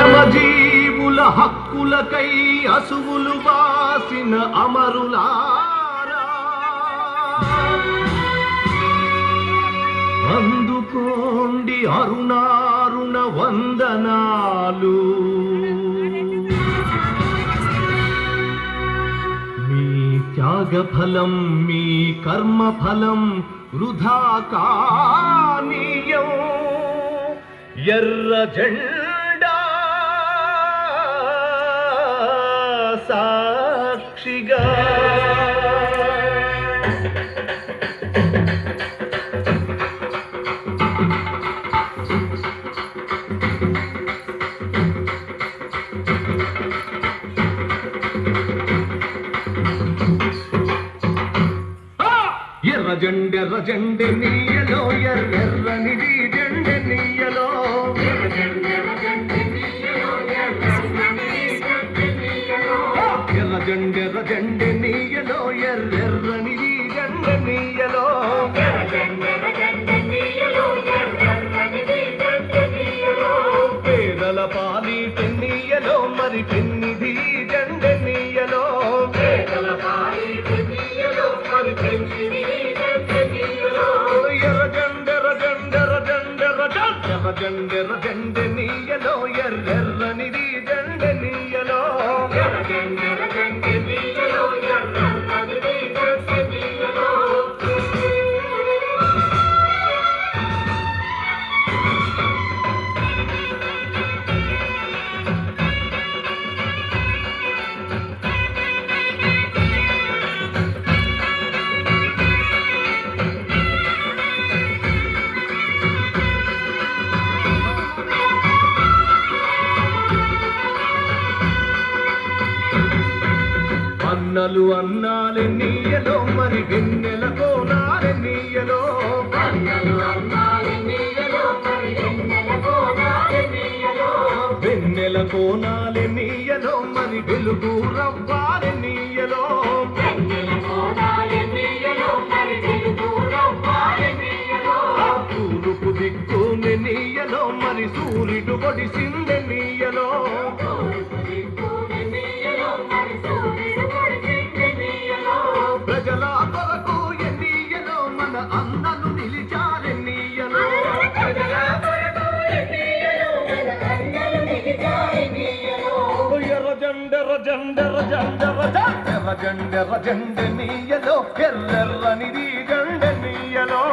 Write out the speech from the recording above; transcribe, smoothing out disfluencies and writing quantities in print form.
శ్రమజీవుల హక్కులకై అసువులు బాసిన అమరులారా అందుకోండి అరుణారుణ వందనాలు. మీ త్యాగఫలం మీ కర్మఫలం వృధా కానీయం. ఎర్ర జెండా సాక్షిగా ఎర్ర జెండె నీయలో ఎర్రెర్రనిది జెండె నీయలో. ఎర్ర జెండె నీయలో ఎర్రెర్రనిది జెండె నీయలో. పేదల పాలి పెన్నీయలో మరి పెన్నిధి జెండె నీయలో. పేదల పాలి పెన్నీయలో మరి పెన్నిధి జెండె నీయలో ఎర్రెర్రనిది జెండె నీయలో. అన్నలు అన్నాలే నీయలో మరి వెన్నెల కోనాలే నీయలో. వెన్నెల కోనాలే నీయలో మరి వెలుగు రవ్వాలే నీయలో. తూర్పు దిక్కుని నీయలో మరి సూర్యుడు పొడిసిందే నీయలో. ప్రజల కొరకు ఎన్నీయలో మన అన్నలు నిలిచారు ఎన్నీయలో. ఎర్ర జెండె నీయలో ఎర్రెర్రనిది జెండె నీయలో.